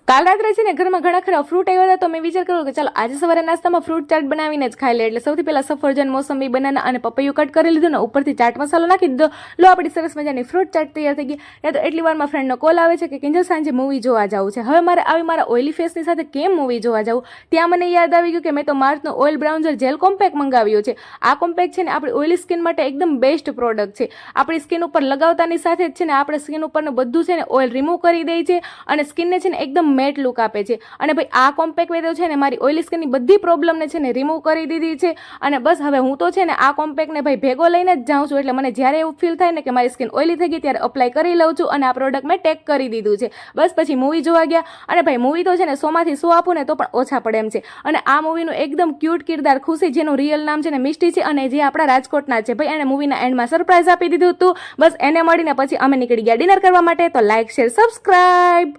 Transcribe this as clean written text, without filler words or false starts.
કાલ રાત્રે છે ને ઘરમાં ઘણા ખરા ફ્રૂટ આવ્યા હતા, તો મેં વિચાર કર્યો કે ચાલો આજે સવારે નાસ્તામાં ફ્રૂટ ચાટ બનાવીને જ ખાઈ લે. એટલે સૌથી પહેલા સફરજન, મોસંબી, બનાના અને પપૈયું કટ કરી લીધું ને ઉપરથી ચાટ મસાલો નાખી દીધો. લો આપણી સરસ મજાની ફ્રૂટ ચાટ તૈયાર થઈ ગઈ. યા તો એટલી વારમાં ફ્રેન્ડનો કોલ આવે છે કે કિંજલ સાંજે મૂવી જોવા જવું છે. હવે મારે આવી મારા ઓઇલી ફેસની સાથે કેમ મૂવી જોવા જવું? ત્યાં મને યાદ આવી ગયું કે મેં તો માર્સનું ઓઇલ બ્રાઉન્ઝર જેલ કોમ્પેક્ટ મંગાવ્યું છે. આ કોમ્પેક્ટ છે ને આપણી ઓઇલી સ્કિન માટે એકદમ બેસ્ટ પ્રોડક્ટ છે. આપણી સ્કિન ઉપર લગાવતાની સાથે જ છે ને આપણે સ્કિન ઉપરનું બધું છે ને ઓઇલ રિમૂવ કરી દે છે અને સ્કિનને છે ને એકદમ મેટ લુક આપે છે. અને ભાઈ આ કોમ્પેક્ટ વેદો છે ને મારી ઓઇલી સ્કિનની બધી પ્રોબ્લેમને છે ને રિમૂવ કરી દીધી છે. અને બસ હવે હું તો છે ને આ કોમ્પેક્ટને ભાઈ ભેગો લઈને જ જાઉં છું. એટલે મને જ્યારે એવું ફીલ થાય ને કે મારી સ્કિન ઓઇલી થઈ ગઈ ત્યારે અપ્લાય કરી લઉં છું અને આ પ્રોડક્ટ મેં ટેગ કરી દીધું છે. બસ પછી મૂવી જોવા ગયા અને ભાઈ મૂવી તો છે ને 100 માંથી 100 આપું ને તો પણ ઓછા પડે એમ છે. અને આ મૂવીનું એકદમ ક્યુટ કિરદાર ખુશી, જેનું રિયલ નામ છે ને મિષ્ટી છે અને જે આપણા રાજકોટના છે ભાઈ, એને મૂવીના એન્ડમાં સરપ્રાઈઝ આપી દીધું હતું. બસ એને મળીને પછી અમે નીકળી ગયા ડિનર કરવા માટે. તો લાઈક, શેર, સબસ્ક્રાઇબ.